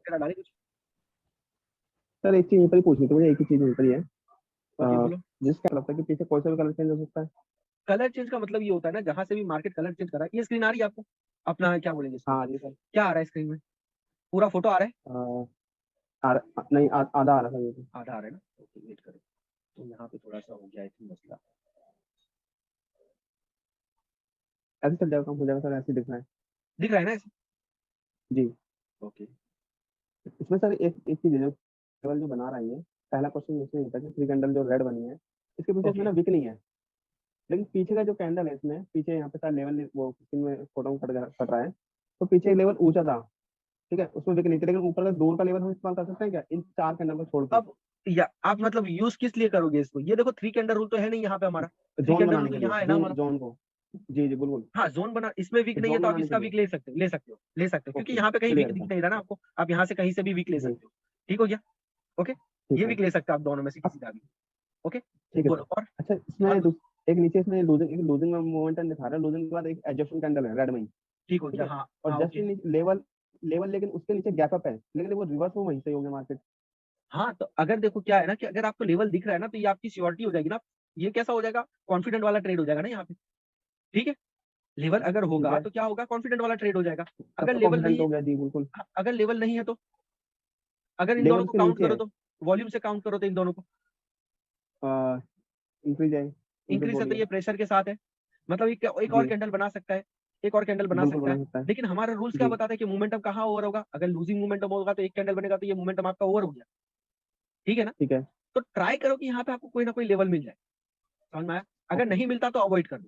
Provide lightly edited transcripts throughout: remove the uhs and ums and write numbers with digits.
वगैरह डाले कुछ? सर एक चीज यहीं पर ही पूछनी थी मुझे, एक ही चीज यहीं पर ही है। ओके अ, बोलो। जिसका लगता है कि पीछे कोई सा भी कलर चेंज हो सकता है। कलर चेंज का मतलब ये होता है ना, जहां से भी मार्केट कलर चेंज कर रहा है। ये स्क्रीन आ रही है आपको? अपना क्या बोलेंगे इसको, हाँ जी सर। क्या आ रहा है स्क्रीन में? पूरा फोटो आ रहा है? नहीं आधा आ रहा था ये तो। आधा आ रहा है ना? ओके वेट करो। तो यहाँ पे थोड़ा सा हो गया है मसला। ऐसे चल जाएगा, काम हो जाएगा सर, ऐसे दिख रहा है। दिख रहा है ना ऐसे? जी। ओके। इसमें सर एक एक चीज है, जो केवल जो बना रही है, पहला क्वेश्चन इसमें होता है कि थ्री कैंडल जो रेड बनी है, इसके पीछे इसमें ओके। ना विक नहीं है। लेकिन पीछे का जो कैंडल है इसमें, पीछे यहाँ पे सर लेवल वो में फोटो में कट रहा है, तो पीछे एक लेवल ऊंचा था, ठीक है, उसमें विक नहीं थी, लेकिन ऊपर का दो का लेवल हम इस्तेमाल कर सकते हैं क्या इन चार कैंडल को छोड़ के? अब या आप मतलब यूज किस लिए करोगे इसको? ये देखो थ्री कैंडल रूल तो है नहीं यहाँ पे हमारा। थ्री जोन कैंडल रूल बनाने तो के लिए, यहाँ है ना जोन हमारा। जोन को। जी जी बिल्कुल। हाँ जोन बना, इसमें वीक तो नहीं है जोन तो आप बनाने के इसका लिए। वीक ले सकते हो, ले सकते हो, ले सकते हो, क्योंकि ओके यहाँ पे कहीं वीक क्लियर दिख था। नहीं रहा ना आपको। आप यहाँ से कहीं से भी वीक ले जी सकते हो। ठीक हो गया? ओके। ठीक ये है। वीक ले सकते हो आप दोनों में से अब किसी का भी। ओके। ठीक है बोलो सर। अच्छा और इसमें एक नीचे इसमें लूजिंग में मोमेंटम दिखा रहा है, लूजिंग के बाद एक एडजस्टमेंट कैंडल है रेड में ही, ठीक हो ठीक गया। है। हाँ और हाँ जस्ट ओके। लेवल लेवल लेकिन उसके नीचे गैप अप है, लेकिन वो रिवर्स में वहीं से हो गया मार्केट। हाँ तो अगर देखो क्या है ना, कि अगर आपको लेवल दिख रहा है ना, तो ये आपकी श्योरिटी हो जाएगी ना। ये कैसा हो जाएगा? कॉन्फिडेंट वाला ट्रेड हो जाएगा ना यहाँ पे। ठीक है। लेवल अगर ठीक होगा है, तो क्या होगा? कॉन्फिडेंट वाला ट्रेड हो जाएगा। तब अगर तो लेवल नहीं कॉन्फिडेंट है, हो गया जी बिल्कुल। अगर लेवल नहीं है तो, अगर इन दोनों लेवल को के काउंट नीचे करो है, तो, वॉल्यूम से काउंट करो तो इन दोनों को, इंक्रीज है, इंक्रीज इंक्रीज है बॉडी तो है। ये प्रेशर के साथ है। मतलब एक और जी कैंडल बना सकता है, एक और कैंडल बना बिल्कुल सकता है। बना सकता है। लेकिन हमारा रूल्स क्या जी बताता है कि मोमेंटम कहाँ ओवर होगा? अगर लूजिंग मोमेंटम होगा तो एक कैंडल बनेगा, तो ये मोमेंटम आपका ओवर हो गया। ठीक है ना? ठीक है। तो ट्राई करो कि यहाँ पे आपको कोई ना कोई लेवल मिल जाए। समझ में आया? अगर ओके नहीं मिलता तो अवॉइड कर दो।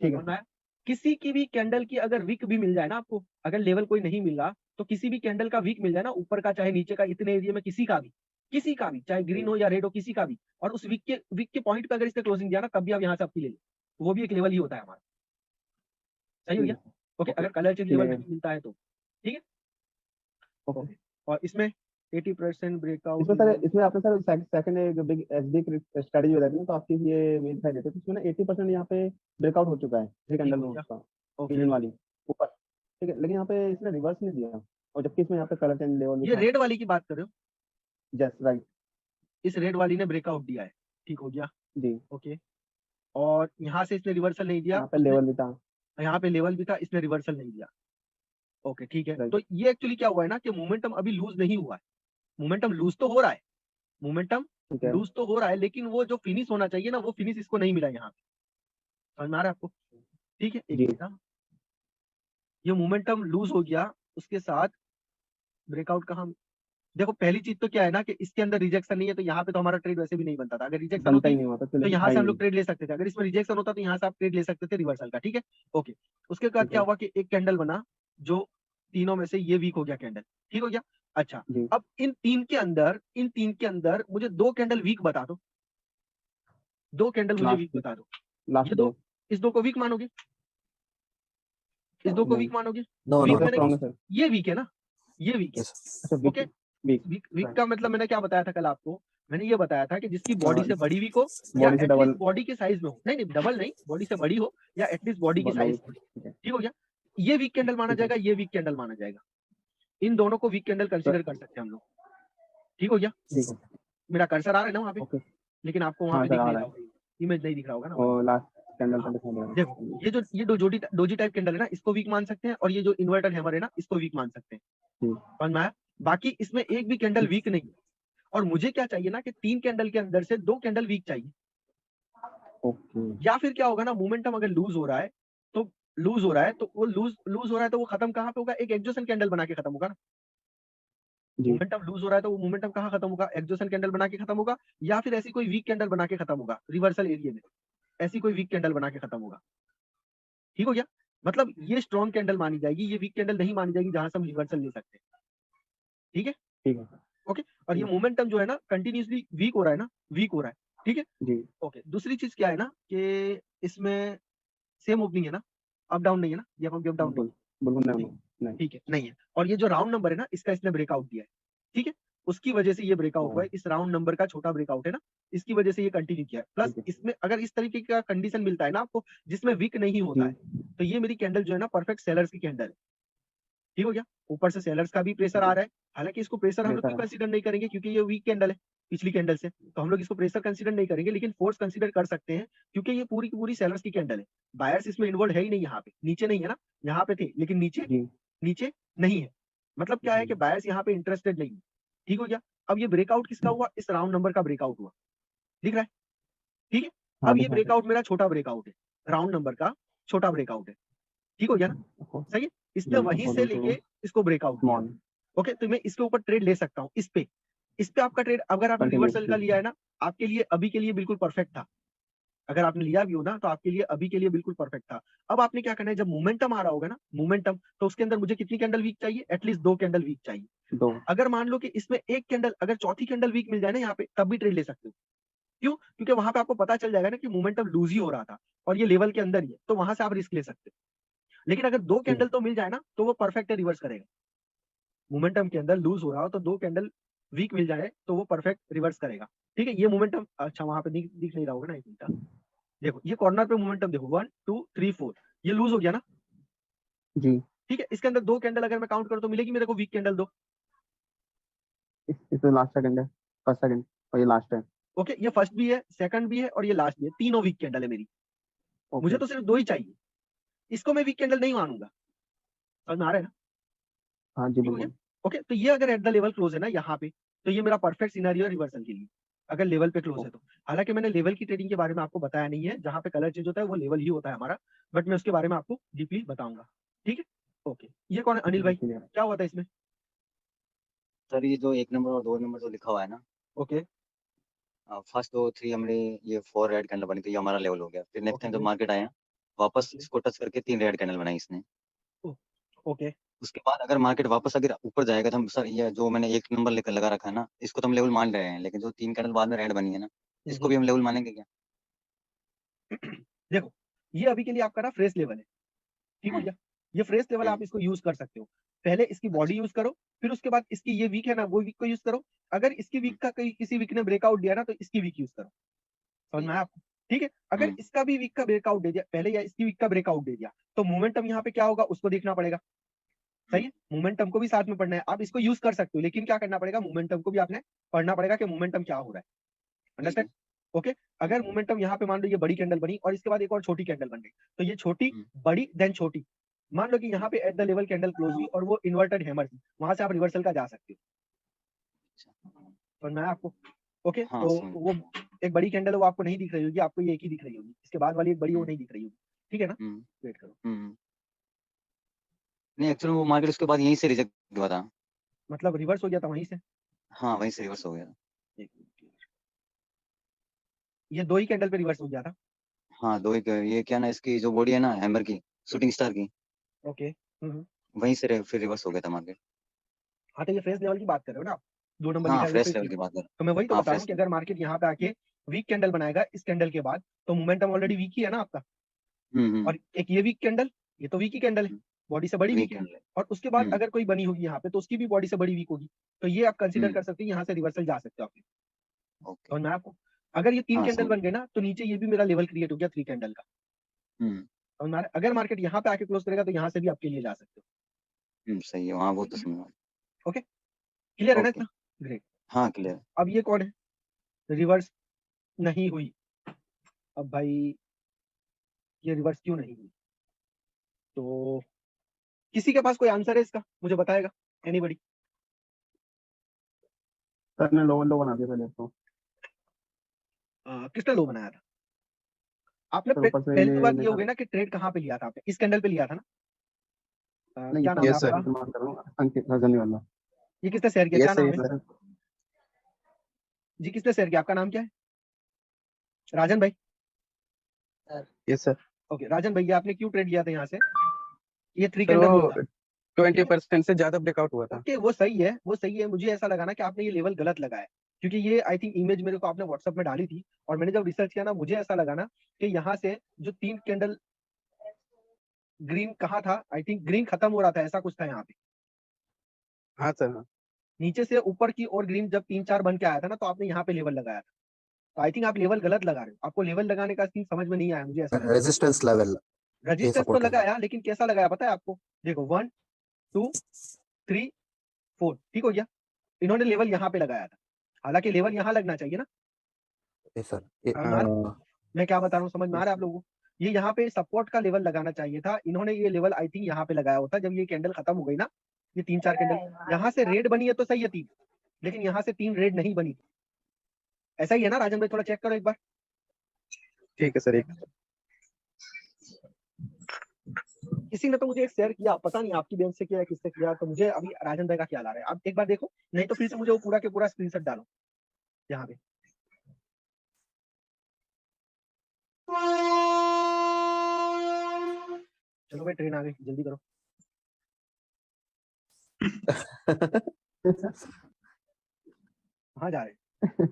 ठीक है समझ में सर। आया? किसी की भी कैंडल की अगर वीक भी मिल जाए ना आपको, अगर लेवल कोई नहीं मिल रहा, तो किसी भी कैंडल का वीक मिल जाए ना, ऊपर का चाहे नीचे का, इतने एरिया में किसी का भी चाहे ग्रीन जी हो या रेड हो, किसी का भी, और उस वीक के पॉइंट पे अगर इसने क्लोजिंग दिया ना, तब भी आप यहाँ से आपकी ले लो। तो वो भी एक लेवल ही होता है हमारा। सही हो ठीक गया? है सर। ओके। ओके अगर कलर चेंज लेवल क्लियर। नहीं मिलता है तो। ठीक है। ओके। ओके। और इसमें 80% ब्रेकआउट इसमें सर, इवेंट। इसमें आपने सर सेकंड एक बिग एसडी स्ट्रेटजी बताई थी ना, तो आपकी ये मेन दिखाई देती है, तो इसमें ना 80% यहाँ पे ब्रेकआउट हो चुका है थ्री ठीक कैंडल हो में गया। उसका, ओके। ग्रीन वाली ऊपर, ठीक है, लेकिन यहाँ पे इसने रिवर्स नहीं दिया, और जबकि इसमें यहाँ पे कलर चेंज लेवल भी ये था। रेड वाली की बात कर रहे हो? Just right. इस रेड वाली ने ब्रेकआउट दिया है। ठीक हो गया। जी। ओके। और यहाँ से इसने रिवर्सल नहीं दिया यहाँ पे उसने। लेवल भी था। यहाँ पे लेवल भी था, इसने रिवर्सल नहीं दिया। ओके ठीक है। राइट। तो ये एक्चुअली क्या हुआ है ना, कि मोमेंटम अभी लूज नहीं हुआ है। मोमेंटम लूज तो हो रहा है, मोमेंटम ठीक है। लूज तो हो रहा है, लेकिन वो जो फिनिश होना चाहिए ना, वो फिनिश इसको नहीं मिला यहाँ पे। समझ में आ रहा है आपको? ठीक है, एक जी मिनट। हाँ, ये मोमेंटम लूज हो गया, उसके साथ ब्रेकआउट का हम देखो। पहली चीज तो क्या है ना, कि इसके अंदर रिजेक्शन नहीं है, तो यहाँ पे तो हमारा ट्रेड वैसे भी नहीं बनता था। अगर रिजेक्शन बनता होती ही नहीं हुआ था, तो चलिए यहाँ था से ही हम लोग नहीं। ट्रेड ले सकते थे। अगर इसमें रिजेक्शन होता तो यहाँ से आप ट्रेड ले सकते थे रिवर्सल का। ठीक है। ओके। उसके बाद ठीक क्या है। हुआ कि एक कैंडल बना, जो तीनों में से ये वीक हो गया कैंडल। ठीक हो गया। अच्छा। जी अब इन तीन के अंदर मुझे दो कैंडल वीक बता दो। दो कैंडल मुझे वीक लास्ट बता दो। लास्ट ये दो। दो, इस दो को वीक मानोगे? इस दो को नहीं। वीक मानोगे? नो नो वीक तीसरा मैंने, स्ट्रॉन्ग है सर। ये वीक है ना, ये वीक है। यस अच्छा week. Okay. Week. Week week right. का मतलब मैंने क्या बताया था कल आपको? मैंने ये बताया था कि जिसकी बॉडी से बड़ी वीक हो, या बॉडी से एटलीस्ट डबल। बॉडी के साइज में हो। नहीं नहीं, डबल नहीं, बॉडी से बड़ी हो या एटलीस्ट बॉडी की डबल साइज में हो। ठीक है। ठीक हो गया? ये वीक कैंडल माना ठीक है जाएगा, ये वीक कैंडल माना जाएगा। इन दोनों को वीक कैंडल सर। कंसीडर कर सकते हैं हम लोग। ठीक हो गया? ठीक है। मेरा कर्सर आ रहा है ना वहाँ पे? ओके। लेकिन आपको वहाँ हाँ पे सर दिख आ नहीं रहा रहा है। होगा, इमेज नहीं दिख रहा होगा ना वहाँ पे। और लास्ट कैंडल हाँ पे दिखा दे देखो, रहा है। ये जो डोजी टाइप कैंडल है ना, इसको वीक मान सकते हैं, और ये जो इन्वर्टर हैमर है ना, इसको वीक मान सकते हैं। जी। समझ में आया? बाकी इसमें एक भी कैंडल वीक नहीं है। और मुझे क्या चाहिए ना, कि तीन कैंडल के अंदर से दो कैंडल वीक चाहिए। ओके। या फिर क्या होगा ना, मोमेंटम अगर लूज हो रहा है तो, लूज हो रहा है तो वो लूज हो रहा है तो वो खत्म कहाँ पे होगा? एक एक्जोसन कैंडल बना के खत्म होगा ना। जी। मोमेंटम लूज हो रहा है तो वो मोमेंटम कहाँ खत्म होगा? एक्जोसन कैंडल बना के खत्म होगा, या फिर ऐसी कोई वीक कैंडल बना के खत्म होगा रिवर्सल एरिया में। ऐसी कोई वीक कैंडल बना के खत्म होगा। ठीक हो गया? मतलब ये स्ट्रॉन्ग कैंडल मानी जाएगी, ये वीक कैंडल नहीं मानी जाएगी, जहां से हम रिवर्सल ले सकते हैं। ठीक है। ठीक है सर। ओके। और ये ठीक मोमेंटम जो है ना, कंटिन्यूसली वीक हो रहा है ना, वीक हो रहा है। ठीक है। है। जी। ओके। दूसरी चीज क्या है ना, कि इसमें सेम ओपनिंग है ना, अप डाउन नहीं है ना, ये अप डाउन नहीं बिल्कुल है। बिल्कुल नहीं ठीक। नहीं। ठीक है, नहीं है। और ये जो राउंड नंबर है ना, इसका इसने ब्रेकआउट दिया है। ठीक है। उसकी वजह से ये ब्रेकआउट हुआ हाँ, है, इस राउंड नंबर का छोटा ब्रेकआउट है ना, इसकी वजह से ये कंटिन्यू किया है। प्लस ठीक है। इसमें अगर इस तरीके का कंडीशन मिलता है ना आपको, जिसमें वीक नहीं होता जी। है, तो ये मेरी कैंडल जो है ना, परफेक्ट सेलर्स की कैंडल है। ठीक हो गया। ऊपर से सेलर्स का भी प्रेशर आ रहा है, हालांकि इसको प्रेशर हम लोग प्रेशर क्यों कंसीडर नहीं करेंगे, क्योंकि ये वीक कैंडल है पिछली कैंडल से, तो हम लोग इसको प्रेशर कंसीडर नहीं करेंगे, लेकिन फोर्स कंसीडर कर सकते हैं, क्योंकि ये पूरी की पूरी सेलर्स की कैंडल है। बायर्स इसमें इन्वॉल्व है ही नहीं, यहाँ पे नीचे नहीं है ना, यहाँ पे थे लेकिन नीचे जी नीचे नहीं है। मतलब क्या है कि जी बायर्स यहाँ पे इंटरेस्टेड नहीं है। ठीक हो गया। अब ये ब्रेकआउट किसका हुआ, इस राउंड नंबर का ब्रेकआउट हुआ, दिख रहा है, ठीक है। हाँ अब ये दिखा है ब्रेकआउट मेरा छोटा ब्रेकआउट है, राउंड नंबर का छोटा ब्रेकआउट है, ठीक हो गया ना, सही है। इसने जी वहीं से अकॉर्डिंग टू लेके इसको ब्रेकआउट दिया। स्मॉल ओके, तो मैं इसके ऊपर ट्रेड ले सकता हूँ, इस पे आपका ट्रेड अगर आपने रिवर्सल का कंटिन्यूसली लिया है ना, आपके लिए अभी के लिए बिल्कुल परफेक्ट था। अगर आपने लिया भी हो ना, तो आपके लिए अभी के लिए बिल्कुल परफेक्ट था। अब आपने क्या करना है, जब मोमेंटम आ रहा होगा ना, मोमेंटम, तो उसके अंदर मुझे कितनी कैंडल वीक चाहिए, एटलीस्ट 2 कैंडल वीक चाहिए। दो अगर मान लो कि इसमें एक कैंडल, अगर चौथी कैंडल वीक मिल जाए ना यहाँ पे, तब भी ट्रेड ले सकते हो। क्यों, क्योंकि वहां पे आपको पता चल जाएगा ना कि मोमेंटम लूज ही हो रहा था और ये लेवल के अंदर ही है, तो वहां से आप रिस्क ले सकते हो। लेकिन अगर 2 जी कैंडल तो मिल जाए ना, तो वो परफेक्ट रिवर्स करेगा। मोमेंटम के अंदर लूज हो रहा हो तो 2 कैंडल वीक मिल जाए तो वो परफेक्ट रिवर्स करेगा। ठीक है, ये मोमेंटम, अच्छा वहां पे दिख नहीं रहा होगा ना, एक मिनट, देखो ये कॉर्नर पे मोमेंटम देखो, 1 2 3 4, ये लूज हो गया ना। जी ठीक है, इसके अंदर 2 कैंडल अगर मैं काउंट करूँ तो मिलेगी मेरे को वीक कैंडल 2। इसमें लास्ट सेकंड है, फर्स्ट सेकंड और ये लास्ट है। ओके, ये फर्स्ट भी है, सेकंड भी है और ये लास्ट भी है, तीनों वीक कैंडल है मेरी। मुझे ओके तो सिर्फ 2 ही चाहिए, इसको मैं वीक कैंडल नहीं मानूंगा, समझ में आ रहा है ना। हाँ जी ठीक हो गया। बिल्कुल। ओके, तो ये अगर एट द लेवल क्लोज है ना यहाँ पे, तो ये मेरा परफेक्ट सिनेरियो है रिवर्सल के लिए, अगर लेवल पे क्लोज है तो। हालांकि मैंने लेवल की ट्रेडिंग के बारे में आपको बताया नहीं है, जहां पे कलर चेंज होता है वो लेवल ही होता है हमारा, बट मैं उसके बारे में आपको डीपली बताऊंगा। ठीक है, ओके। ये कौन है, अनिल जी भाई, क्लियर। क्या हुआ था इसमें। सर ये जो 1 नंबर और 2 नंबर जो लिखा हुआ है ना, ओके फर्स्ट 2 3 हमने ये 4 रेड कैंडल बनी, तो ये हमारा लेवल हो गया। फिर नेक्स्ट ओके टाइम जब ग्रेट, मार्केट आया, वापस ओके इसको टच करके 3 रेड कैंडल बनाई इसने। ओके उसके बाद अगर मार्केट वापस अगर ऊपर जाएगा तो हम सर ये जो मैंने 1 नंबर लेकर लगा रखा है ना, इसको तो हम लेवल मान रहे हैं, लेकिन जो 3 कैंडल बाद में रेड बनी है ना, इसको भी हम लेवल मानेंगे क्या? देखो ये अभी के लिए आपका ना फ्रेश लेवल है, ठीक हो हम्म गया। ये फ्रेश लेवल आप हम्म, इसको यूज कर सकते हो। पहले इसकी बॉडी अच्छा यूज करो, फिर उसके बाद इसकी ये वीक है ना, वो वीक को यूज करो। अगर इसकी हम्म, वीक का कहीं किसी वीक ने ब्रेकआउट दिया ना, तो इसकी वीक यूज करो, समझ में ठीक आया है। आपको। ठीक है, अगर हम्म इसका भी वीक का ब्रेकआउट दे दिया पहले, या इसकी वीक का ब्रेकआउट दे दिया, तो मोमेंटम यहाँ पे क्या होगा उसको देखना पड़ेगा। हम्म, सही है, मोमेंटम को भी साथ में पढ़ना है, आप इसको यूज कर सकते हो, लेकिन क्या करना पड़ेगा, मोमेंटम को भी आपने पढ़ना पड़ेगा कि मोमेंटम क्या हो रहा है। ठीक है। अंडरस्टैंड। ओके, अगर मोमेंटम यहाँ पे मान लो ये बड़ी कैंडल बनी और इसके बाद एक और छोटी कैंडल बन गई, तो ये छोटी हम्म, बड़ी देन छोटी, मान लो कि यहाँ हम्म, पे at the level candle close हुई और वो इन्वर्टेड हैमर थी, वहां से आप रिवर्सल का जा सकते हो। अच्छा समझ में आया आपको। ओके, हाँ तो समझ वो एक बड़ी कैंडल है वो आपको नहीं दिख रही होगी, आपको ये एक ही दिख रही होगी, इसके बाद वाली एक बड़ी वो हम्म नहीं दिख रही होगी। ठीक है ना, हम्म वेट करो। हम्म। नहीं एक्चुअली वो मार्केट उसके बाद यहीं से रिजेक्ट हुआ था। मतलब रिवर्स हो गया था वहीं से। हाँ वहीं से रिवर्स हो गया। एक मिनट, ये 2 ही कैंडल पे रिवर्स हो गया था। हाँ दो एक ये क्या ना, इसकी जो बॉडी है ना हैमर की, शूटिंग स्टार की, ओके, वहीं से फिर रिवर्स हो गया था मार्केट। हाँ तो ये फ्रेश लेवल की बात कर रहे हो ना आप, 2 नंबर हाँ लिखा है वो फ्रेश फ्रेश लेवल की लेवल। बात कर। तो मैं वही तो हाँ बता रहा हूँ फ्रेश। कि अगर मार्केट यहाँ पे आके वीक कैंडल बनाएगा इस कैंडल के बाद, तो मोमेंटम ऑलरेडी वीक ही है ना आपका। हम्म। और एक ये वीक कैंडल, ये तो वीक ही कैंडल है, बॉडी से बड़ी वीक है। वीकेंड है। और उसके बाद हम्म अगर कोई बनी होगी यहाँ पे, तो उसकी भी बॉडी से बड़ी वीक होगी, तो ये आप कंसीडर हम्म कर सकते हो, यहाँ से रिवर्सल जा सकते हो आप। ओके। और मैं आपको, अगर ये 3 हाँ कैंडल समझ। बन गए ना, तो नीचे ये भी मेरा लेवल क्रिएट हो गया 3 कैंडल का। हम्म और अगर मार्केट यहाँ पे आके क्लोज करेगा, तो यहाँ से भी आपके लिए जा सकते सही है, हाँ वो तो समझ। हो। ओके, क्लियर है ना ओके। इतना, ग्रेट। हाँ क्लियर। अब ये कौन है, रिवर्स नहीं हुई। अब भाई ये रिवर्स क्यों नहीं हुई, तो किसी के पास कोई आंसर है इसका, मुझे बताएगा एनीबडी। सर ने लो लो बना दिया पहले तो। किसने लो बनाया था, आपने सर ऊपर से पहली तो ये बात ये हो देखा। गई ना कि ट्रेड कहाँ पे लिया था आपने, इस कैंडल पे लिया था ना। नहीं क्या सर नाम है यस मैं सर। आपका, इस्तेमाल कर रहा हूँ अंकित रजनी वाला। ये किसने शेयर किया, क्या यस सर, नाम है यस सर। वैसे जी, किसने शेयर किया, आपका नाम क्या है, राजन भाई। Yes sir. ओके राजन भैया, आपने क्यों ट्रेड लिया था यहाँ से, ये 3 सर कैंडल लो वो था। ठीक है, 20% से ज्यादा ब्रेकआउट हुआ था। ओके वो सही है, वो सही है। मुझे ऐसा लगा ना कि आपने ये लेवल गलत लगाया, क्योंकि ये आई थिंक इमेज मेरे को आपने व्हाट्सएप में डाली थी, और मैंने जब रिसर्च किया ना, मुझे ऐसा लगा ना कि यहाँ से जो 3 कैंडल, ग्रीन कहाँ था, आई थिंक ग्रीन खत्म हो रहा था, ऐसा कुछ था यहाँ पे, हाँ सर हाँ। नीचे से ऊपर की और ग्रीन जब 3 4 बन के आया था ना, तो आपने यहाँ पे लेवल लगाया था। तो आई थिंक आप लेवल गलत लगा रहे हो, आपको लेवल लगाने का सीन समझ में नहीं आया, मुझे ऐसा लगा। रेजिस्टेंस लेवल ये रजिस्टेंस तो सपोर्ट कर रहा है। लगाया, लेकिन कैसा लगाया पता है आपको, देखो 1 2 3 4, ठीक हो गया। इन्होंने लेवल यहाँ पे लगाया था, हालांकि लेवल यहाँ लगना चाहिए ना। यस सर समझ में आ रहा है? मैं क्या बता रहा हूँ, समझ में आ रहा है आप लोगों को? ये यहाँ पे सपोर्ट का लेवल लगाना चाहिए था, इन्होंने ये लेवल आई थिंक यहाँ पे लगाया होता। जब ये कैंडल खत्म हो गई ना, ये 3-4 कैंडल यहाँ से रेड बनी है तो सही है 3, लेकिन यहाँ से 3 रेड नहीं बनी। ऐसा ही है ना राजन भाई? थोड़ा चेक करो एक बार। ठीक है सर। एक किसी ने तो मुझे एक शेयर किया, पता नहीं आपकी बेंच से किया या किससे किया, तो मुझे अभी राजन भाई का ख्याल आ रहा है। आप एक बार देखो, नहीं तो फिर से मुझे वो पूरा के पूरा स्क्रीनशॉट डालो यहाँ पे। चलो भाई, ट्रेन आ गई, जल्दी करो। कहाँ जा रहे?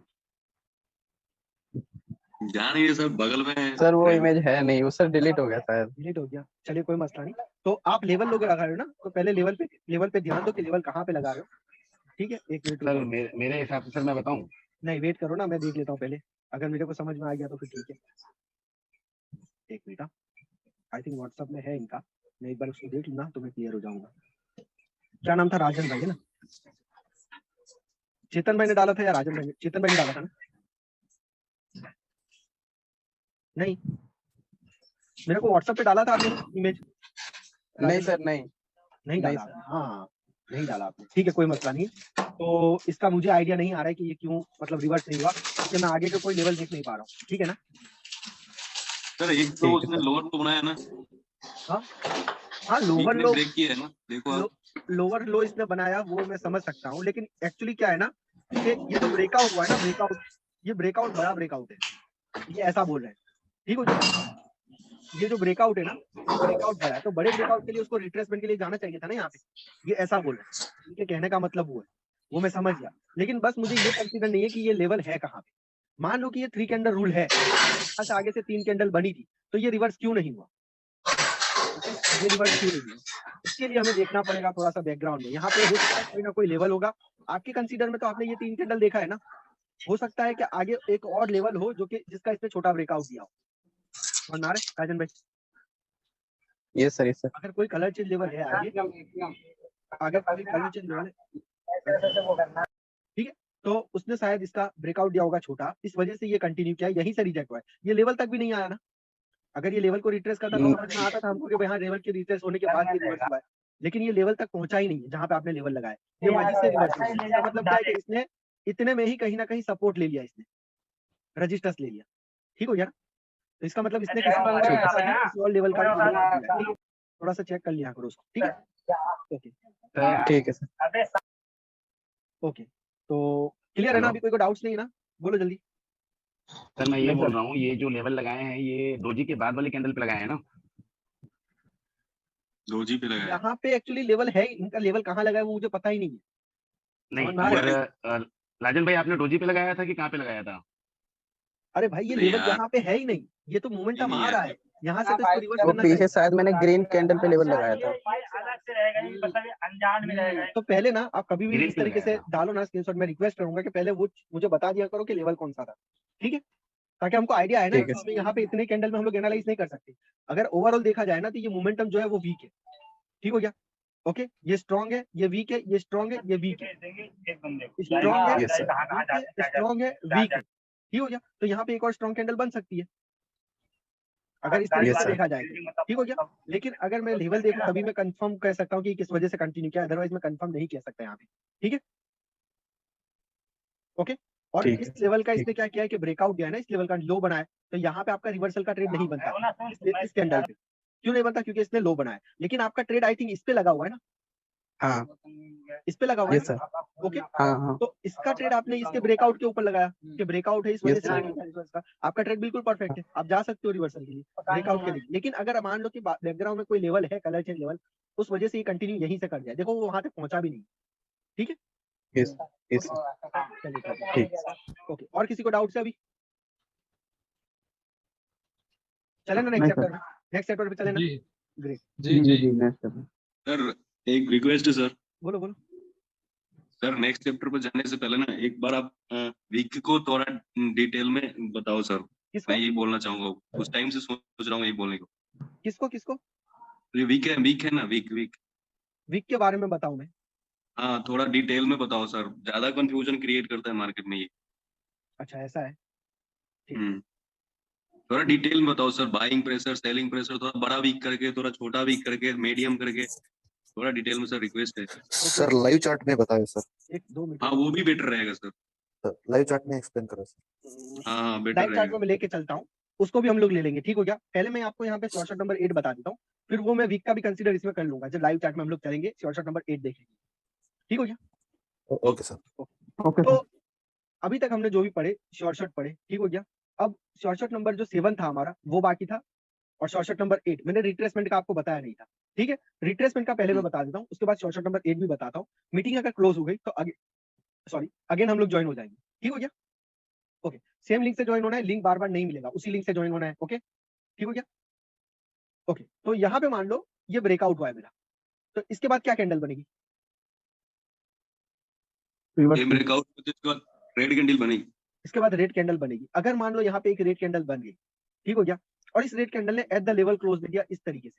जा रही है सर, बगल में है। सर वो इमेज है नहीं, वो सर डिलीट हो गया शायद। डिलीट हो गया, चलिए कोई मसला नहीं। तो आप लेवल लोग लगा रहे हो ना, तो पहले लेवल पे ध्यान दो कि लेवल कहाँ पे लगा रहे हो, ठीक है? एक मिनट सर रुको। मेरे हिसाब से सर मैं बताऊं, नहीं वेट करो ना, मैं देख लेता हूँ पहले, अगर मेरे को समझ में आ गया तो फिर ठीक है। एक मिनट, आई थिंक व्हाट्सएप में है इनका, मैं एक बार उसको देख लूँ ना तो मैं क्लियर हो जाऊंगा। क्या नाम था? राजन भाई है ना? चेतन भाई ने डाला था या राजन भाई? चेतन भाई ने डाला था ना? नहीं, मेरे को व्हाट्सएप पे डाला था आपने इमेज? नहीं सर नहीं। नहीं डाला आपने? हाँ नहीं डाला आपने, ठीक है कोई मसला नहीं। तो इसका मुझे आइडिया नहीं आ रहा है कि ये क्यों मतलब रिवर्स नहीं हुआ, क्योंकि मैं आगे का कोई लेवल देख नहीं पा रहा हूँ, ठीक है ना? सर एक तो उसने लोअर तो बनाया ना। हाँ लोअर लो ब्रेक किया है ना, देखो आप। लोअर लो इसने बनाया, वो मैं समझ सकता हूँ, लेकिन एक्चुअली क्या है ना, ये जो ब्रेकआउट हुआ है ना, ब्रेकआउट, ये ब्रेकआउट बड़ा ब्रेकआउट है, ये ऐसा बोल रहे हैं, ठीक हो जाए। ये जो ब्रेकआउट है ना, ब्रेकआउट बड़ा है, तो बड़े ब्रेकआउट के लिए उसको रिट्रेसमेंट के लिए जाना चाहिए था ना यहाँ पे, ये ऐसा बोल रहे हैं। इनके कहने का मतलब वो है, वो मैं समझ गया, लेकिन बस मुझे ये कंसीडर नहीं है कि ये लेवल है कहाँ पे। मान लो कि ये 3 कैंडल रूल है, अच्छा आगे से 3 कैंडल बनी थी, तो ये रिवर्स क्यों नहीं हुआ? ये रिवर्स क्यों नहीं हुआ? इसके लिए हमें देखना पड़ेगा थोड़ा सा बैकग्राउंड में। यहाँ पे हो सकता है कोई ना कोई लेवल होगा आपके कंसीडर में, तो आपने ये 3 कैंडल देखा है ना, हो सकता है कि आगे एक और लेवल हो जो कि जिसका इसने छोटा ब्रेकआउट दिया हो। समझ में आ रहा है राजन भाई? Yes sir yes sir. अगर कोई कलर चेंज लेवल है आगे, अगर कोई कलर चेंज लेवल है, ठीक है, तो उसने शायद इसका ब्रेकआउट दिया होगा छोटा, इस वजह से ये कंटिन्यू किया, यहीं से रिजेक्ट हुआ है। ये लेवल तक भी नहीं आया ना, अगर ये लेवल को रिट्रेस करता तो समझ में आता था हमको कि भाई हाँ लेवल के रिट्रेस होने के बाद ये रिवर्स हुआ है, लेकिन ये लेवल तक पहुंचा ही नहीं है जहां पे आपने लेवल लगाया, ये वहीं से रिवर्स हुआ है। इसका मतलब क्या है कि इसने इतने में ही कहीं ना कहीं सपोर्ट ले लिया, इसने रजिस्टर्स ले लिया, ठीक हो गया ना? तो इसका मतलब इसने किसी और लेवल का थोड़ा सा चेक कर लिया करो उसको, ठीक है? ओके ठीक है सर। ओके, तो क्लियर है ना? अभी कोई को डाउट्स नहीं है ना? बोलो जल्दी। सर मैं ये बोल रहा हूँ, ये जो लेवल लगाए हैं ये डोजी के बाद वाले कैंडल पे लगाए हैं ना? डोजी पे लगाया। यहाँ पे एक्चुअली लेवल है, इनका लेवल कहाँ लगा है वो मुझे पता ही नहीं है। नहीं, समझ में आ रहा है? अगर राजन भाई आपने डोजी पे लगाया था कि कहाँ पे लगाया था? अरे भाई ये नहीं लेवल यार। यहाँ पे है ही नहीं, ये तो मोमेंटम नहीं आ यार। रहा है, यहाँ से तो इसको रिवर्स वो करना पीछे चाहिए। शायद मैंने ग्रीन कैंडल पे लेवल लगाया था। तो पहले ना आप कभी भी ग्रीन इस पे तरीके से लगाया था। डालो ना स्क्रीनशॉट, मैं रिक्वेस्ट करूंगा कि पहले वो मुझे बता दिया करो कि लेवल कौन सा था, ठीक है? ताकि हमको आइडिया है ना, ठीक है। तो यहाँ पे इतने कैंडल में हम लोग एनालाइज नहीं कर सकते। अगर ओवरऑल देखा जाए ना तो ये मोमेंटम जो है वो वीक है, ठीक हो गया? ओके, ये स्ट्रॉन्ग है, ये वीक है, ये स्ट्रॉन्ग है, ये वीक है, स्ट्रॉन्ग है, यस सर। स्ट्रॉन्ग है, वीक है, ठीक हो गया? तो यहाँ पे एक और स्ट्रॉन्ग कैंडल बन सकती है अगर इस तरीके Yes, से sir. देखा जाए तो, ठीक हो गया? लेकिन अगर मैं लेवल देखूं तभी मैं कंफर्म कह सकता हूँ कि किस वजह से कंटिन्यू किया, अदरवाइज मैं कंफर्म नहीं कह सकता यहाँ पे, ठीक है? ओके, और ठीक इस है, लेवल का ठीक। इसने क्या किया है कि ब्रेकआउट दिया है ना, इस लेवल का लो बनाया, तो यहाँ पे आपका रिवर्सल का ट्रेड नहीं बनता इस कैंडल पे। क्यों नहीं बनता? क्योंकि इसने लो बनाया, लेकिन आपका ट्रेड आई थिंक इस पे लगा हुआ है ना, हाँ इस पे लगा हुआ है यस ना? सर। ओके, हाँ हाँ तो इसका ट्रेड आपने इसके ब्रेकआउट के ऊपर लगाया कि ब्रेकआउट है इस वजह से रिवर्स का, आपका ट्रेड बिल्कुल परफेक्ट है, आप जा सकते हो रिवर्सल के लिए, ब्रेकआउट के लिए। लेकिन अगर मान लो कि बैकग्राउंड में कोई लेवल है, कलर चेंज लेवल, उस वजह से ये कंटिन्यू यहीं से कर जाए, देखो वो वहां तक पहुंचा भी नहीं, ठीक है? यस यस चलिए ठीक। ओके, और किसी को डाउट है अभी? चले ना नहीं next sir. Chapter, next chapter पे चले ना? ग्रेट, जी जी जी नेक्स्ट। सर एक रिक्वेस्ट है सर। बोलो बोलो। सर नेक्स्ट चैप्टर पर जाने से पहले ना एक बार आप वीक को थोड़ा डिटेल में बताओ सर। किसको मैं यही बोलना चाहूंगा, उस टाइम से सोच रहा हूँ यही बोलने को। किसको किसको? वीक है ना, वीक वीक वीक के बारे में बताऊं मैं? हाँ थोड़ा डिटेल में बताओ सर, ज्यादा कंफ्यूजन क्रिएट करता है मार्केट में ये। अच्छा ऐसा है, ठीक। हम्म थोड़ा डिटेल में बताओ sir, buying pressure, selling pressure, थोड़ा बड़ा वीक करके, थोड़ा छोटा वीक करके, मीडियम करके, थोड़ा डिटेल में सर रिक्वेस्ट है। सर लाइव चार्ट में बताओ सर। 1-2 मिनट। हाँ वो भी बेटर रहेगा सर। लाइव चार्ट में एक्सप्लेन करो सर। हाँ बेटर लाइव चार्ट रहेगा। में मैं लेके चलता हूँ, उसको भी हम लोग ले लेंगे, ठीक हो गया। पहले मैं आपको यहाँ पे शॉर्ट नंबर 8 बता देता हूँ, फिर वो मैं वीक का भी कंसीडर इसमें कर लूंगा। जब लाइव चार्ट में हम लोग चलेंगे शॉर्ट नंबर 8 देखेंगे, ठीक हो गया। Okay sir. ओके तो सर। अभी तक हमने जो भी पढ़े शॉर्ट पढ़े, ठीक हो गया। अब शॉर्ट नंबर जो 7 था हमारा वो बाकी था, और शॉर्ट नंबर 8 मैंने रिट्रेसमेंट का आपको बताया नहीं था, ठीक है। रिट्रेसमेंट का पहले मैं बता देता हूँ, उसके बाद शॉर्ट नंबर 8 भी बताता हूँ। मीटिंग अगर क्लोज हो गई तो अगेन हम लोग ज्वाइन हो जाएंगे, ठीक हो गया। ओके, सेम लिंक से ज्वाइन होना है, लिंक बार बार नहीं मिलेगा, उसी लिंक से ज्वाइन होना है। ओके, ठीक हो गया। ओके, तो यहाँ पे मान लो ये ब्रेकआउट हुआ है मेरा, तो इसके बाद क्या कैंडल बनेगी? ये ब्रेकआउट जिसका रेड कैंडल बनेगी, इसके बाद रेड कैंडल बनेगी। अगर मान लो यहाँ पे एक रेड कैंडल बन गई, ठीक हो गया, और इस रेड कैंडल ने एट द लेवल क्लोज दे दिया इस तरीके से,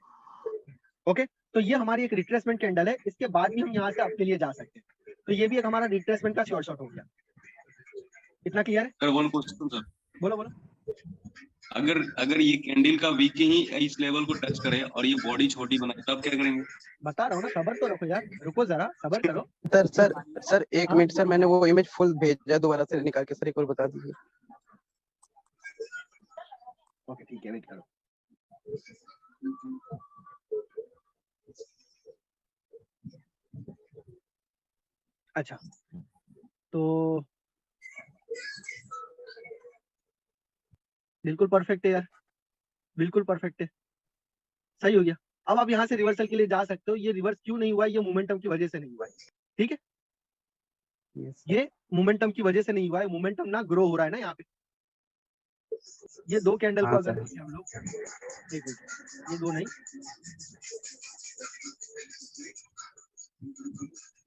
ओके, तो ये हमारी एक रिट्रेसमेंट कैंडल है। इसके बाद भी हम यहाँ से आपके लिए जा सकते हैं, तो ये भी एक हमारा रिट्रेसमेंट का शॉर्ट हो गया। इतना क्लियर है? सर वन क्वेश्चन सर, बोलो बोलो। अगर अगर ये कैंडल का वीक ही इस लेवल को टच करे और ये बॉडी छोटी बनाए तब क्या करेंगे? बता रहा हूँ ना, सबर तो रखो यार, रुको जरा, सबर करो। सर एक मिनट सर, मैंने वो इमेज फुल भेजा, दोबारा से निकाल के सर एक और बता दीजिए। ओके ठीक है, वेट करो। अच्छा, तो बिल्कुल परफेक्ट है यार, बिल्कुल परफेक्ट है, सही हो गया। अब आप यहाँ से रिवर्सल के लिए जा सकते हो। ये रिवर्स क्यों नहीं हुआ? ये मोमेंटम की वजह से नहीं हुआ है, ठीक है। ये मोमेंटम की वजह से नहीं हुआ है, मोमेंटम ना ग्रो हो रहा है ना यहाँ पे। ये दो कैंडल को अगर देखें हम लोग, एक मिनट, ये दो नहीं,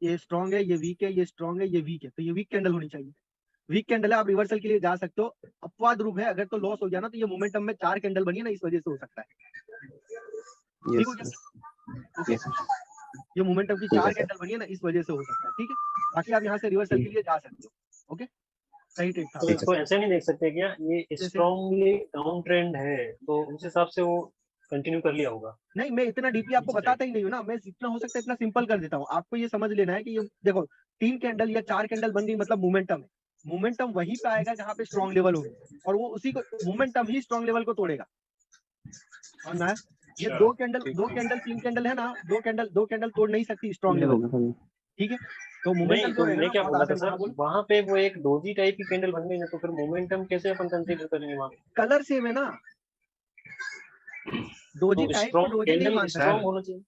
ये स्ट्रॉन्ग है, ये वीक है, ये स्ट्रॉन्ग है, ये वीक है, तो ये वीक कैंडल होनी चाहिए। वीक कैंडल है, आप रिवर्सल के लिए जा सकते हो। अपवाद रूप है, अगर तो लॉस हो गया ना, तो ये मोमेंटम में 4 कैंडल बनी है ना, इस वजह से हो सकता है, ठीक हो गया। ओके, ये मोमेंटम की 4 कैंडल बनी है ना, इस वजह से हो सकता है, ठीक है। बाकी आप यहाँ से रिवर्सल के लिए जा सकते हो। ओके, सही ट्रेड था। तो इसको ऐसे नहीं देख सकते क्या, ये स्ट्रॉन्गली डाउन ट्रेंड है तो उस हिसाब से वो कंटिन्यू कर लिया होगा? नहीं, मैं इतना डीपली आपको बताता ही नहीं हूँ ना, मैं जितना हो सकता है इतना सिंपल कर देता हूँ। आपको ये समझ लेना है कि ये देखो 3 कैंडल या 4 कैंडल बन गई मतलब मोमेंटम है। मोमेंटम वहीं पे आएगा जहाँ पे स्ट्रॉन्ग लेवल होगी, और वो उसी को मोमेंटम ही स्ट्रॉन्ग लेवल को तोड़ेगा। और ना ये 2 कैंडल 3 कैंडल है ना, 2 कैंडल तोड़ नहीं सकती स्ट्रॉन्ग लेवल, ठीक है। तो मोमेंटम नहीं, जो तो है मैं ना, क्या बोला था हाँ, सर, वहाँ पे वो एक डोजी टाइप की कैंडल बन गई ना, तो फिर मोमेंटम कैसे अपन कंसीडर करेंगे वहाँ? कलर सेम है ना, डोजी तो टाइप को स्ट्रॉन्ग डोजी नहीं कैंडल मान सकते। स्ट्रॉन्ग होना चाहिए।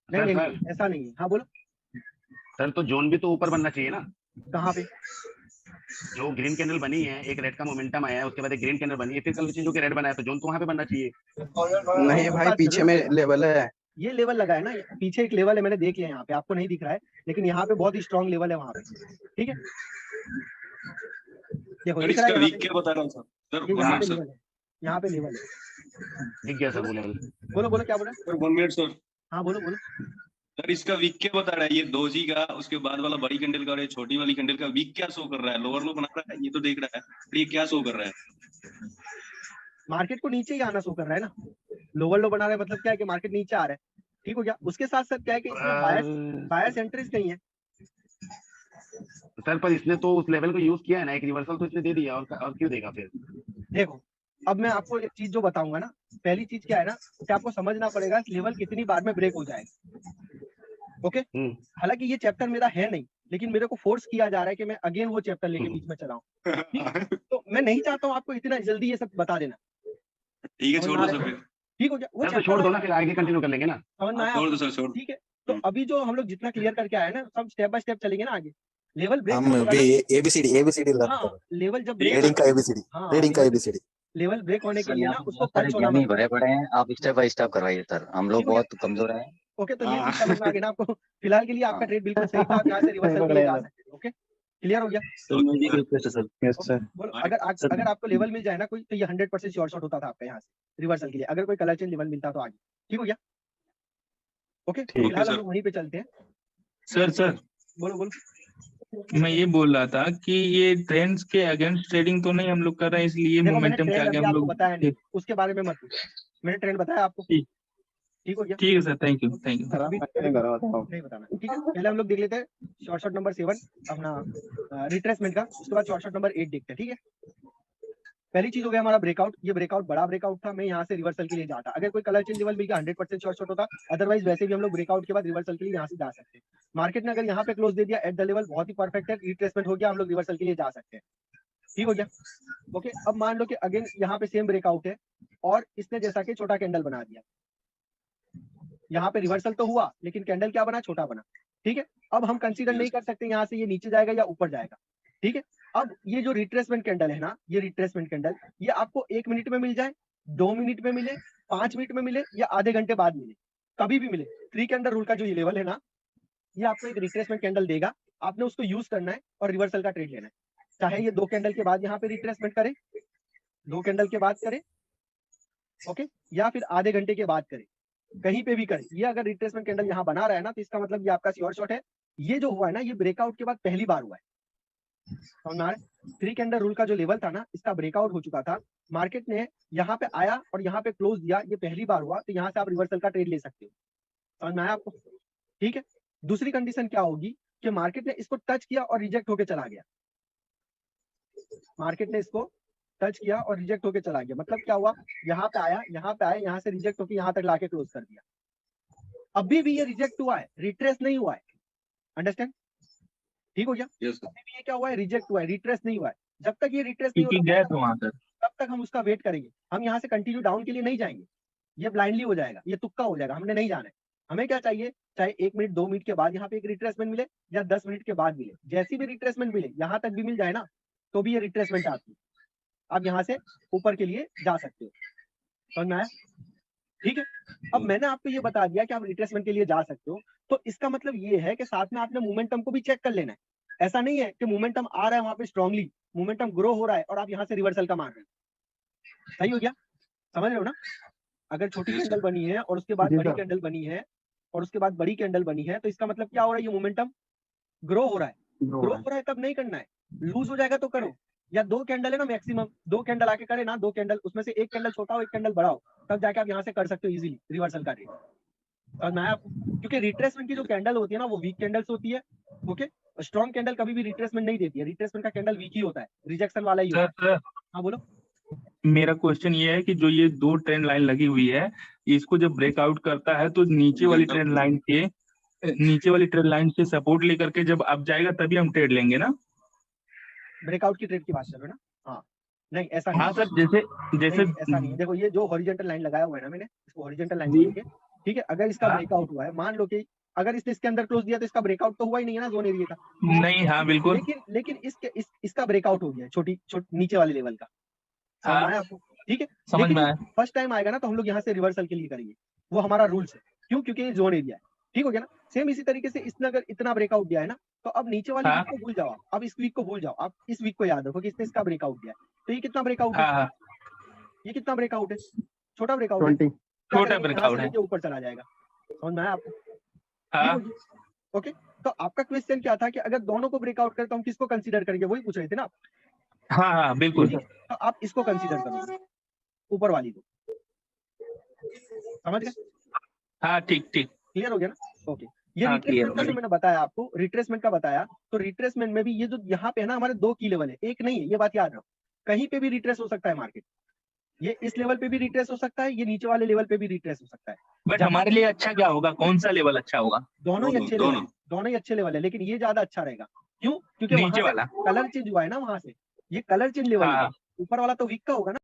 नहीं नहीं, ऐसा नहीं है। हाँ बोलो सर, तो जोन भी तो ऊपर बनना चाहिए ना। कहाँ पे? जो ग्रीन कैंडल बनी है, एक रेड का मोमेंटम आया है, उसके बाद एक ग्रीन कैंडल बनी है, फिर कल चीजों के रेड बनाया, तो जोन तो वहाँ पे बनना चाहिए। नहीं भाई, पीछे में लेवल है, ये लेवल लगा है ना, पीछे एक लेवल है, मैंने देख लिया, यहाँ पे आपको नहीं दिख रहा है, लेकिन यहाँ पे बहुत ही स्ट्रॉन्ग लेवल है वहाँ पे, ठीक है। देखो सर दिख रहा इसका है वीक क्या बता रहा हूँ सर? ये यहाँ पे सर लेवल है, यहाँ पे लेवल है। दिख गया सर वो लेवल। बोलो बोलो क्या बोला? Sir 1 minute sir. हाँ बोलो बोलो। सर इसका वीक क्या बता रहा है? ये दोजी का, उसके बाद वाला बड़ी कैंडल का और ये छोटी वाली कैंडल का वीक क्या शो कर रहा है? लोअर लो बना रहा है, ये तो देख रहा है, पर ये क्या शो कर रहा है? मार्केट को नीचे ही आना शो कर रहा है ना, लोअर लो बना रहा है, मतलब क्या है कि मार्केट नीचे आ रहा है, ठीक हो गया। उसके साथ साथ क्या है कि इसमें बायस एंट्रीज कहीं है। सर पर इसने तो उस लेवल को यूज किया है ना, एक रिवर्सल तो इसने दे दिया, और क्यों देगा फिर? देखो अब मैं आपको एक चीज जो बताऊंगा ना, पहली चीज क्या है ना, कि आपको समझना पड़ेगा लेवल कितनी बार में ब्रेक हो जाएगा। ओके, हालांकि ये चैप्टर मेरा है नहीं, लेकिन मेरे को फोर्स किया जा रहा है कि मैं अगेन वो चैप्टर लेके बीच में चलाऊं, ठीक? तो मैं नहीं चाहता हूँ आपको इतना जल्दी ये सब बता देना। ठीक है, छोड़ दो सर फिर। ठीक हो गया, वो तो छोड़ दो ना, फिर आगे कंटिन्यू कर लेंगे ना। समझ में आया? छोड़ दो सर, छोड़। ठीक है, तो अभी जो हम लोग जितना क्लियर करके आए ना, सब स्टेप बाय स्टेप चलेंगे ना आगे। लेवल ब्रेक हम एबीसीडी लर्न करो। लेवल जब ट्रेडिंग का एबीसीडी, ट्रेडिंग का एबीसीडी। लेवल ब्रेक होने के सर लिए यहाँ ना पे उसको बहुत सारे टच होना ज्ञानी भरे पड़े हैं, आप स्टेप बाय स्टेप करवाइए सर, हम लोग ठीक है। बहुत कमजोर हैं। ओके, तो ये चीज समझ में आ गई ना आपको? फिलहाल के लिए आपका ट्रेड बिल्कुल सही था, आप यहाँ से रिवर्सल के लिए जा सकते हैं। ओके, क्लियर हो गया? सर मेरी एक रिक्वेस्ट है सर। Yes sir. बोलो, अगर आपको लेवल मिल जाए ना कोई, तो ये 100% शॉर्ट होता था आपका यहाँ से रिवर्सल के लिए, अगर कोई कलर चेंज लेवल मिलता तो आगे, ठीक हो गया। ओके, ठीक है फिलहाल हम सर। लोग वहीं पे चलते हैं। सर बोलो बोलो। मैं ये बोल रहा था कि ये ट्रेंड्स के अगेंस्ट ट्रेडिंग तो नहीं हम लोग कर रहे हैं, इसलिए देखो मैंने मोमेंटम के ट्रेंड आगे अभी हम आपको लोग बताया नहीं, उसके बारे में मत पूछो। मैंने ट्रेंड बताया आपको, ठीक ठीक हो गया? ठीक है sir, thank you thank you. अभी नहीं बताना, ठीक है। पहले हम लोग देख लेते हैं शॉर्ट नंबर 7 अपना रिट्रेसमेंट का, उसके बाद शॉर्ट नंबर 8 देखते हैं, ठीक है। पहली चीज हो गया हमारा ब्रेकआउट। ये ब्रेकआउट बड़ा ब्रेकआउट था, मैं यहाँ से रिवर्सल के लिए जाता। अगर कोई कलर चेंज लेवल मिल गया 100% शॉर्ट होता, अदरवाइज वैसे भी हम लोग ब्रेकआउट के बाद रिवर्सल के लिए यहाँ से जा सकते हैं। मार्केट ने अगर यहाँ पे क्लोज दे दिया एट द लेवल, बहुत ही परफेक्ट है, रिट्रेसमेंट हो गया, हम लोग रिवर्सल के लिए जा सकते हैं, ठीक हो गया। ओके, अब मान लो कि अगेन यहाँ पे सेम ब्रेकआउट है और इसने जैसा कि छोटा कैंडल बना दिया, यहाँ पे रिवर्सल तो हुआ लेकिन कैंडल क्या बना, छोटा बना, ठीक है। अब हम कंसीडर नहीं कर सकते यहाँ से ये नीचे जाएगा या ऊपर जाएगा, ठीक है। अब ये जो रिट्रेसमेंट कैंडल है ना, ये रिट्रेसमेंट कैंडल, ये आपको 1 मिनट में मिल जाए, 2 मिनट में मिले, 5 मिनट में मिले या आधे घंटे बाद मिले, कभी भी मिले, 3 कैंडल रूल का जो ये लेवल है ना, ये आपको एक रिट्रेसमेंट कैंडल देगा, आपने उसको यूज करना है और रिवर्सल का ट्रेड लेना है। चाहे ये 2 कैंडल के बाद यहाँ पे रिट्रेसमेंट करे, 2 कैंडल के बाद करे, ओके, या फिर आधे घंटे के बाद करे, कहीं पे भी करे। ये अगर रिट्रेसमेंट कैंडल यहाँ बना रहा है ना, तो इसका मतलब ये आपका श्योर शॉट है। ये जो हुआ है ना, ये ब्रेकआउट के बाद पहली बार हुआ है। 3 कैंडल रूल का जो लेवल था ना, इसका ब्रेकआउट हो चुका था, मार्केट ने यहाँ पे आया और यहाँ पे क्लोज दिया, ये पहली बार हुआ, तो यहाँ से आप रिवर्सल का ट्रेड ले सकते हो। समझ में आया आपको? ठीक है। दूसरी कंडीशन क्या होगी कि मार्केट ने इसको टच किया और रिजेक्ट होके चला गया, मार्केट ने इसको टच किया और रिजेक्ट होके चला गया, मतलब क्या हुआ, यहाँ पे आया, यहाँ से रिजेक्ट होके यहाँ तक लाके क्लोज कर दिया। अभी भी ये रिजेक्ट हुआ है, रिट्रेस नहीं हुआ है, अंडरस्टैंड? ठीक हो गया? यस अभी भी ये क्या हुआ है, रिजेक्ट हुआ है, रिट्रेस नहीं हुआ है। जब तक ये रिट्रेस नहीं क्योंकि होता गैप है वहां सर। तब तक हम उसका वेट करेंगे। हम यहाँ से कंटिन्यू डाउन के लिए नहीं जाएंगे, ये ब्लाइंडली हो जाएगा, ये तुक्का हो जाएगा, हमने नहीं जाना है। हमें क्या चाहिए, चाहे 1 मिनट 2 मिनट के बाद यहाँ पे एक रिट्रेसमेंट मिले या 10 मिनट के बाद मिले, जैसी भी रिट्रेसमेंट मिले, यहाँ तक भी मिल जाए ना, तो भी ये रिट्रेसमेंट आती है, आप यहाँ से ऊपर के लिए जा सकते हो। समझ में आया? ठीक है। अब मैंने आपको ये बता दिया कि आप रिट्रेसमेंट के लिए जा सकते हो, तो इसका मतलब ये है कि साथ में आपने मोमेंटम को भी चेक कर लेना है। ऐसा नहीं है कि मोमेंटम आ रहा है वहां पे स्ट्रांगली, मोमेंटम ग्रो हो रहा है और आप यहाँ से रिवर्सल का मार रहे हो। सही हो गया? समझ रहे हो ना? अगर छोटी कैंडल बनी है और उसके बाद जी बड़ी सर। कैंडल बनी है और उसके बाद बड़ी कैंडल बनी है, तो इसका मतलब क्या हो रहा है, ये मोमेंटम ग्रो हो रहा है। ग्रो हो रहा है तब नहीं करना है, लूज हो जाएगा तो करो, या 2 कैंडल है ना मैक्सिमम, 2 कैंडल आके करे ना, 2 कैंडल, उसमें से 1 कैंडल छोटा हो 1 कैंडल बड़ा हो, तब जाके आप यहाँ से कर सकते हो इजीली रिवर्सल का रेट। समझ में आया आपको? क्योंकि रिट्रेसमेंट की जो कैंडल होती है ना, वो वीक कैंडल्स होती है, ओके। स्ट्रॉन्ग कैंडल कभी भी रिट्रेसमेंट नहीं देती है, रिट्रेसमेंट का कैंडल वीक ही होता है, रिजेक्शन वाला ही होता सर है। सर हाँ बोलो। मेरा क्वेश्चन ये है कि जो ये 2 ट्रेंड लाइन लगी हुई है, इसको जब ब्रेकआउट करता है तो नीचे वाली ट्रेंड लाइन के नीचे वाली ट्रेंड लाइन से सपोर्ट लेकर के जब अप जाएगा तभी हम ट्रेड लेंगे ना? ब्रेकआउट की ट्रेड की बात कर रहे हो ना? हाँ, नहीं ऐसा नहीं हाँ है। सर, जैसे जैसे नहीं, ऐसा नहीं है। देखो ये जो हॉरिजॉन्टल लाइन लगाया हुआ है ना मैंने, इसको हॉरिजॉन्टल लाइन जी। बोलेंगे, ठीक है। अगर इसका हाँ। ब्रेकआउट हुआ है, मान लो कि अगर इसने इसके अंदर क्लोज दिया तो इसका ब्रेकआउट तो हुआ ही नहीं है ना जोन एरिया का। नहीं, हाँ बिल्कुल। लेकिन इसका ब्रेकआउट हो गया छोटी नीचे वाले लेवल का। समझ में आया आपको? ठीक है। समझ में आया। फर्स्ट टाइम आएगा ना, तो हम लोग यहाँ से रिवर्सल के लिए करेंगे, वो हमारा रूल्स है। क्यों? क्योंकि ये जोन एरिया है, ठीक हो गया ना। सेम इसी तरीके से इसने अगर इतना ब्रेकआउट दिया है ना, तो अब नीचे वाली हाँ। वीक को भूल जाओ, अब इस वीक को भूल जाओ, आप इस वीक को याद रखो कि इसने इसका ब्रेकआउट दिया है। तो ये कितना ब्रेकआउट है? हाँ, ये कितना ब्रेकआउट है? छोटा ब्रेकआउट है। 20। क्या छोटा करेंगे? यहाँ ब्रेकआउट से है। लेके ऊपर चला जाएगा। समझ में आया आपको? हाँ। ठीक हो गया? ओके। तो आपका क्वेश्चन क्या था कि अगर दोनों को ब्रेकआउट करे तो हम किसको कंसीडर करेंगे, वही पूछ रहे थे ना आप? हाँ हाँ बिल्कुल। ठीक है, तो आप इसको कंसीडर करोगे, ऊपर वाली को। समझ गए? हाँ ठीक ठीक। क्लियर हो गया ना? ओके। ये हाँ, clear रिट्रेसमेंट का हो जो गया। मैंने बताया आपको, रिट्रेसमेंट का बताया, तो रिट्रेसमेंट में भी ये जो यहाँ पे है ना, हमारे 2 की लेवल है, एक नहीं है, ये बात याद रखो। कहीं पे भी रिट्रेस हो सकता है मार्केट, ये इस लेवल पे भी रिट्रेस हो सकता है, ये नीचे वाले लेवल पे भी रिट्रेस हो सकता है। बट हमारे लिए अच्छा क्या होगा, कौन सा लेवल अच्छा होगा? दोनों ही अच्छे लेवल दोनों। है, दोनों ही अच्छे लेवल है, लेकिन ये ज्यादा अच्छा रहेगा। क्यों? क्योंकि नीचे वहां वाला। से कलर चेंज हुआ है ना, वहां से ये कलर चेंज लेवल हाँ। है, ऊपर वाला तो वीक का होगा ना।